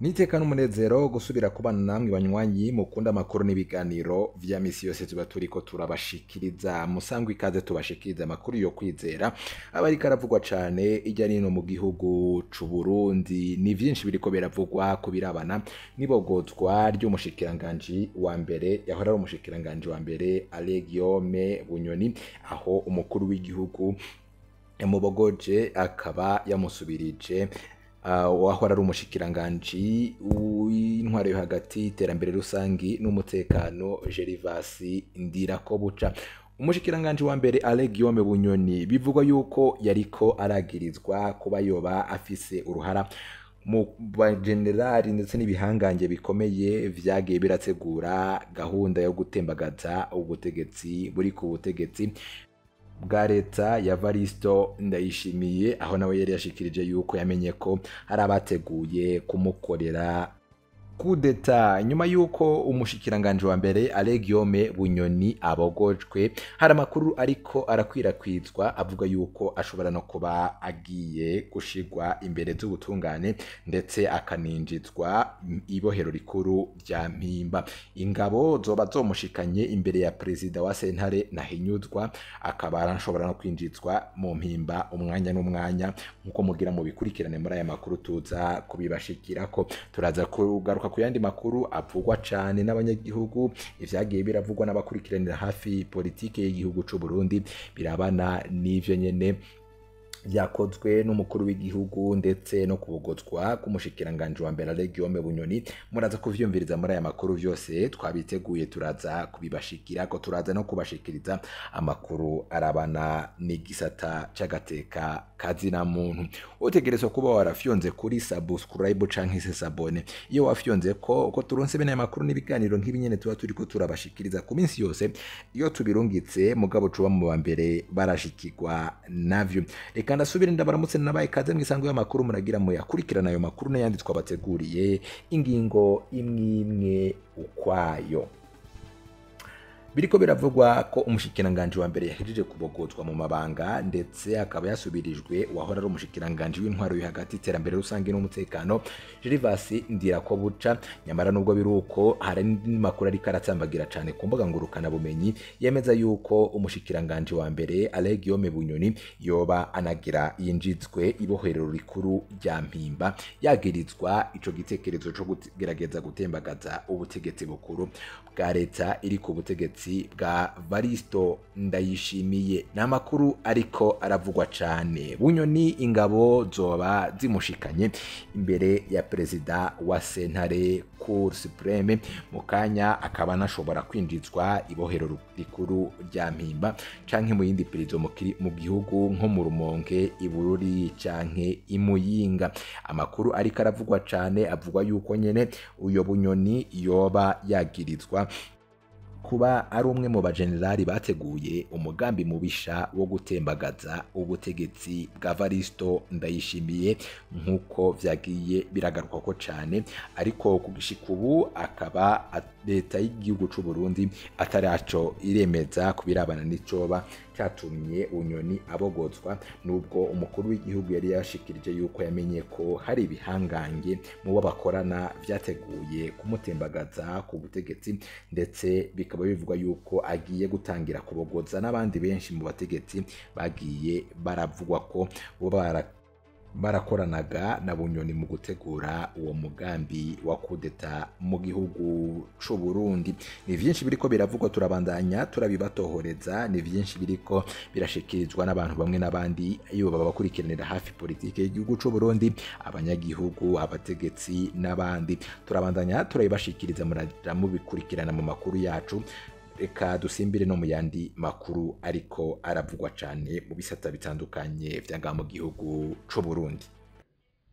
Nitekana umunezero gusubira kubana namwe banywanyi mukunda amakuru n'ibiganiro vya misi yose tuba turiko turabashikiriza musangwe ikaze tubashikiriza amakuru yo kwizera abariko aravugwa cane ijya nino mu gihugu c'u Burundi. Ni vyinshi biriko biravugwa kubirabana nibogozwa ry'umushikiranganji wa mbere yahora ari umushikiranganji wa mbere Guillaume Bunyoni, aho umukuru w'igihugu yamubogoje akaba yamusubirije wahora ari umushikiranganji w'intwaro yo hagati iterambere rusangi n'umutekano Gervas Ndirakobuca. Umushikiranganji wa mbere Guillaume Bunyoni bivugwa yuko yariko aragirizwa kuba yoba afise uruhara mu bagenerali ndetse n'ibihangange bikomeye vyagiye birategura gahunda yo gutembagaza ubutegetsi buri ku butegetsi bwa leta ya Evaristo Ndayishimiye, aho nawe yari yashikirije yuko yamenye ko hari abateguye kumukorera kudeta. Nyuma yuko umushikiranganje wa mbere Guillaume Bunyoni abogojwe, hari amakuru ariko arakwirakwizwa avuga yuko ashobora no kuba agiye gushigwa imbere z'ubutungane ndetse akaninjizwa ibohero rikuru rya Mpimba. Ingabo zoba zomushikanye imbere ya perezida wa sentare Nahinyuzwa, akaba arashobora no kwinjizwa mu Mpimba umwanya n'umwanya nkuko mugira mu bikurikirane muri aya makuru tuza kubibashikirako. Turaza kugaruka ku yandi makuru avugwa cane n'abanyagihugu, ivyagiye biravugwa n'abakurikiranira hafi politike y'igihugu c'u Burundi birabana n'ivyo nyene vyakozwe n'umukuru w'igihugu ndetse no kubogozwa k'umushikiranganje wa mbere Guillaume Bunyoni. Muraza kuvyumviriza muri aya makuru vyose twabiteguye, turaza kubibashikira ko turaza no kubashikiriza amakuru arabana n'igisata c'agateka kazina muntu. Utegerezwa kuba warafyonze kuri subscribe canke se sabone. Iyo wafyonze ko turonse bene amakuru n'ibiganiro nk'ibinyene tuba turiko turabashikiriza ku minsi yose, iyo tubirungitse mugabo cuba mu bambere barashikirwa navyo. Kandi asubire ndabaramutse nabaye kaze mwisango y'amakuru muragira mu yakurikirana ayo makuru n'ayandi twabateguriye ingingo imwe ukwayo. Biriko biravugwa ko umushikiranganje wa mbere yahejeje kubogozwa mu mabanga ndetse akaba yasubirijwe wahora ari umushikiranganje w'intwaro yo hagati iterambere rusange n'umutekano Gervas Ndirakobuca. Nyamara nubwo biruko hari makuru ari karatsambagira cane ku mbuga ngurukana bumenyi yemeza yuko umushikiranganje wa mbere Guillaume Bunyoni yoba anagira yinjizwe ibohero rikuru rya Mpimba yagirizwa ico gitekerezo cyo kugerageza gutembagaza ubutegetsi bukuru bwa leta iri ku butegetsi bwa Evaristo Ndayishimiye. N'amakuru ariko aravugwa cane. Bunyoni ingabo zoba zimushikanye imbere ya perezida wa sentare Cour Supreme, mukanya akaba nashobora kwinjizwa ibohero rikuru rya Mpimba canke mu yindi perizo mu gihugu nko mu Rumonge, Ibururi canke Imuyinga. Amakuru ariko aravugwa cane avugwa yuko nyene uyo Bunyoni yoba yagirizwa kuba ari umwe mu bagenerali bateguye umugambi mubisha wo gutembagaza ubutegetsi bwa Evaristo Ndayishimiye nkuko vyagiye biragaruka ko cane, ariko kugishika ubu akaba leta y'igihugu c'u Burundi ataraco iremeza kubirabana n'icoba catumye Bunyoni abogozwa, nubwo umukuru w'igihugu yari yashikirije yuko yamenye ko hari ibihangange mu bo bakorana vyateguye kumutembagaza ku butegetsi, ndetse bikaba bivugwa yuko agiye gutangira kubogoza n'abandi benshi mu bategetsi bagiye baravugwa ko bo barakoranaga na Bunyoni mu gutegura uwo mugambi wa kudeta mu gihugu c'u Burundi. Ni vyinshi biriko biravugwa, turabandanya turabibatohoreza. Ni vyinshi biriko birashikirizwa n'abantu bamwe n'abandi iyo baba bakurikiranira hafi politike y'igihugu c'u Burundi, abanyagihugu, abategetsi n'abandi. Turabandanya turabibashikiriza mu bikurikirana mu makuru yacu. Reka dusimbire no mu yandi makuru ariko aravugwa cane mu bisata bitandukanye vyanga mu gihugu c'u Burundi.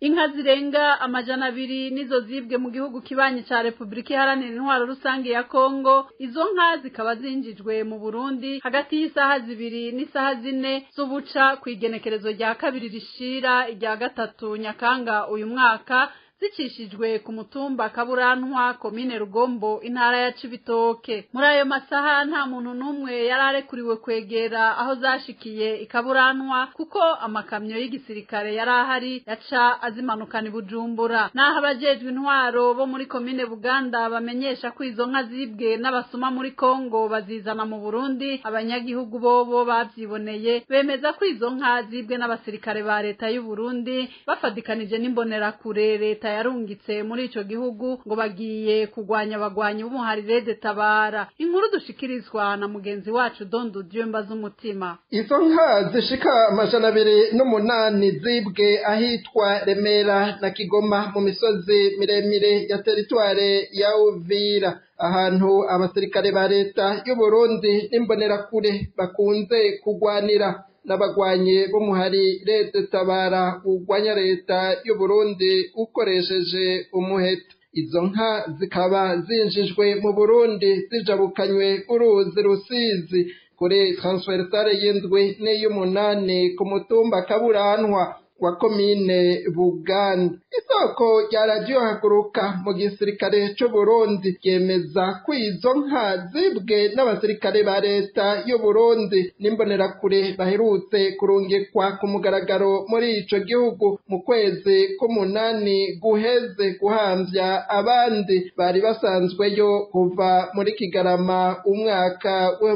Inka zirenga amajana 2 nizo zibwe mu gihugu kibanye ca Republika Iharanira Intwaro Rusange ya Kongo. Izo nka zikaba zinjijwe mu Burundi hagati y'isaha 2 n'isaha 4 z'ubuca kwigenekerezo rya 2 rishira irya 3 Nyakanga uyu mwaka zicishijwe ku mutumba Kaburantwa komine Rugombo intara ya Cibitoke. Muri ayo masaha nta muntu numwe yararekuriwe kwegera aho zashikiye ikaburantwa kuko amakamyo y'igisirikare yarahari yaca azimanukana Bujumbura. Naho abajejwe intwaro bo muri komine Buganda bamenyesha ko izo nka zibwe n'abasuma muri Kongo bazizana mu Burundi, abanyagihugu bobo bavyiboneye bemeza ko izo nka zibwe n'abasirikare ba leta y'u Burundi bafadikanije n'imbonera kure leta yarungitse muri ico gihugu ngo bagiye kugwanya abagwanyi b'umuharire de Tabara. Inkuru dushikirizwa na mugenzi wacu Dondo Dyemba z'umutima. Izo nka zishika 208 zibwe ahitwa Remera na Kigoma mu misozi miremire ya teritware ya Uvira, ahantu abasirikare ba leta y'u Burundi n'imbonerakure bakunze kugwanira n'abagwanye b'umuhari de Tabara ugwanya leta y'u Burundi ukoresheje umuheto. Izo nka zikaba zinjijwe mu Burundi zijabukanywe uruzi Rusizi kuri transversale y'indwi n'iy'umunani ku mutumba Kaburantwa wa komine Buganda. Isoko rya radio Haguruka mu gisirikare c'u Burundi yemeza ko izo nka zibwe n'abasirikare ba leta y'u Burundi n'imbonerakure baherutse kurungikwa ku mugaragaro muri ico gihugu mu kwezi k'umunani guheze guhamvya abandi bari basanzweyo kuva muri Kigarama umwaka wa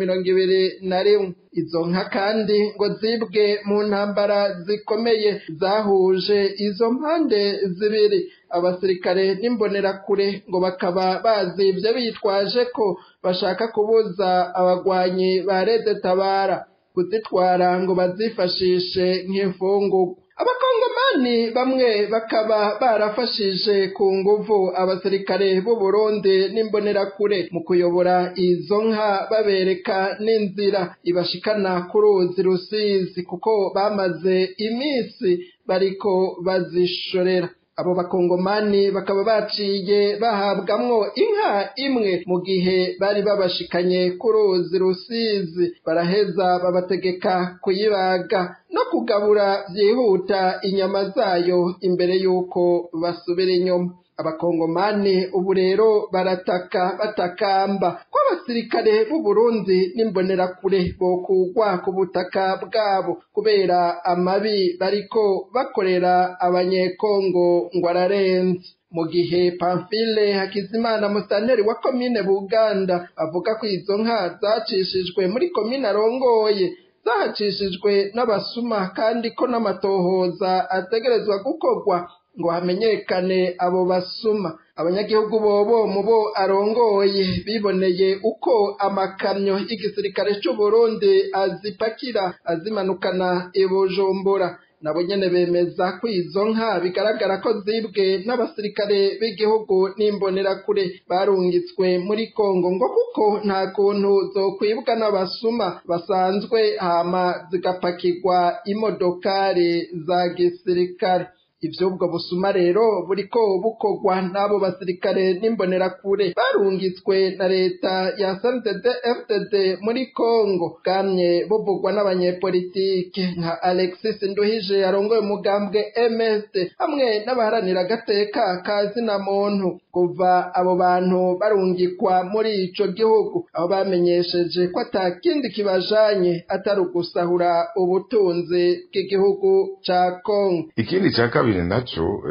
2021. Izo nka kandi ngo zibwe mu ntambara zikomeye zahuje izo mpande zibiri. Abasirikare n'imbonerakure ngo bakaba bazivye bitwaje ko bashaka kubuza abagwanyi ba de Tabara kuzitwara ngo bazifashishe nk'imfungurwa. Abakongomani bamwe bakaba barafashije ku nguvu abasirikare b'u Burundi n'imbonerakure mu kuyobora izo nka babereka n'inzira ibashikana ku ruzi Rusizi kuko bamaze imisi bariko bazishorera. Abo bakongomani bakaba baciye bahabwamwo inka imwe mu gihe bari babashikanye ku ruzi Rusizi, baraheza babategeka kuyibaga no kugabura vyihuta inyama zayo imbere yuko basubira inyuma. Abakongomani ubu rero barataka batakamba ko abasirikare b'u Burundi n'imbonerakure bokugwa ku butaka bwabo kubera amabi bariko bakorera abanyekongo ngo ararenze. Mu gihe Pamphile Hakizimana musanteri wa komine Buganda avuga ko izo nka zacishijwe muri komine arongoye zahacishijwe n'abasuma kandi ko n'amatohoza ategerezwa gukorwa ngo hamenyekane abo basuma. Abanyagihugu bobo mubo arongoye biboneye uko amakamyo y'igisirikare c'u Burundi azipakira azimanukana i Bujumbura. Nabo nyene bemeza ko izo nka bigaragara ko zibwe n'abasirikare b'igihugu n'imbonerakure barungitswe muri Kongo ngo kuko nta kuntu zokwibwa n'abasuma basanzwe hama zigapakirwa imodokari za gisirikare. Ivyubwo busuma rero buriko bukogwa n'abo basirikare n'imbonerakure barungitswe na leta ya CNDD-FDD muri Kongo, bwamye buvugwa n'abanyepolitike nka Alexis Nduhije yarongoye umugambwe MSD hamwe n'abaharanira agateka ka zina muntu. Kuva abo bantu barungikwa muri ico gihugu, aho bamenyesheje ko atakindi kibajanye atari ugusahura ubutunzi bw'igihugu ca Kongo. Ikindi ca kabiri naco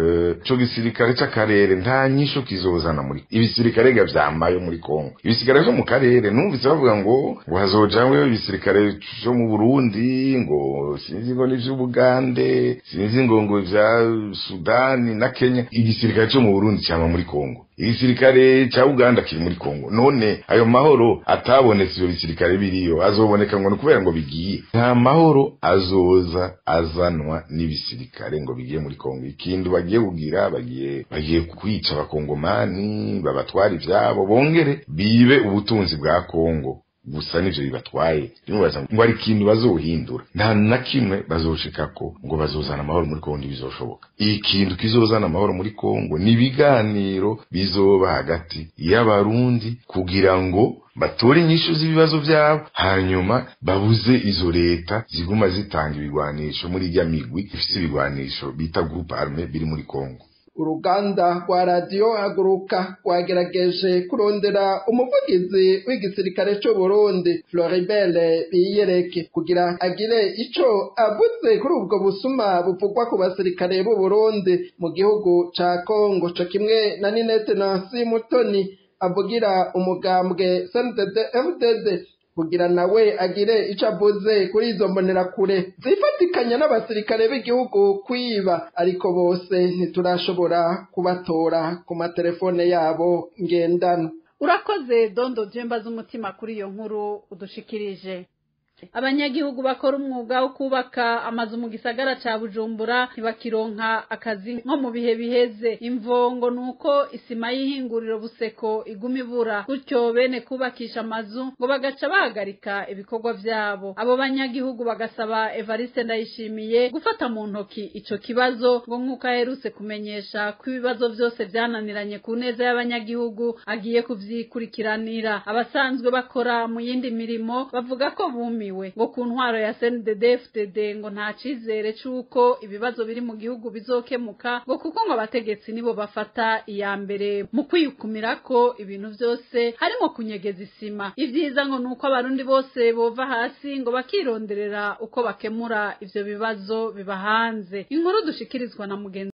co gisirikare c'akarere nta nyisho kizozana muri ibisirikare vyambaye muri Kongo. Ibisirikare vyo mu karere numvise bavuga ngo hazojawe ibisirikare vyo mu Burundi, ngo sinzi ngo n'ivyo Bugande, sinzi ngo vya Sudani na Kenya. Igisirikare cyo mu Burundi cyangwa muri Kongo, igisirikare ca Uganda kiri muri Kongo. None ayo mahoro atabonetse, ibyo bisirikare biriyo azoboneka ngo kubera ngo bigiye? Nta mahoro azoza azanwa n'ibisirikare ngo bigiye muri Kongo. Ikindi bagiye kugira, bagiye kwica abakongomani, babatwara ivyabo, bongere bibe ubutunzi bwa Kongo. Gusa nivyo bibatwaye nimubaza ngo ari kintu bazohindura, nta na kimwe bazoshikako ngo bazozana amahoro muri Kongo. Bizoshoboka? Ikintu kizozana amahoro muri Kongo ni ibiganiro bizoba hagati y'abarundi kugira ngo batore inyishu z'ibibazo byabo, hanyuma babuze izo leta ziguma zitanga ibigwanisho muri irya migwi ifise ibigwanisho bita groupe armé biri muri Kongo. uruganda rwa radiyo haguruka rwagerageje kurondera umuvugizi w'igisirikare c'u Burundi Floribert Biyereke kugira agire ico avuze kuri ubwo busuma buvugwa ku basirikare b'u Burundi mu gihugu ca Kongo, co kimwe na Ninette Nancy Mutoni avugira umugambwe CNDD-FDD kugira nawe agire ico avuze kuri izo mbonerakure zifatikanya n'abasirikare b'igihugu kwiba, ariko bose ntiturashobora kubatora ku matelefone yabo ngendanwa. Urakoze Dondo Jemba z'umutima kuri iyo nkuru udushikirije. Abanyagihugu bakora umwuga wo kubaka amazu mu gisagara ca Bujumbura ntibakironka akazi nko mu bihe biheze. Imvongo nuko isima y'ihinguriro Buseko iguma ibura, gutyo bene kubakisha amazu ngo bagaca bahagarika ibikorwa vyabo. Abo banyagihugu bagasaba Evariste Ndayishimiye gufata mu ntoki ico kibazo ngo nkuko aherutse kumenyesha ko ibibazo vyose vyananiranye ku neza y'abanyagihugu agiye kuvyikurikiranira. Abasanzwe bakora mu yindi mirimo bavuga ko bumi ngo ku ntwaro ya CNDD-FDD ngo nta cizere c'uko ibibazo biri mu gihugu bizokemuka, ngo kuko ngo abategetsi nibo bafata iya mbere mu kwiyukumira ko ibintu vyose harimo kunyegeza isima. Ivyiza ngo nuko abarundi bose bova hasi ngo bakironderera uko bakemura ivyo bibazo bibahanze. Inkuru dushikirizwa na mugenzi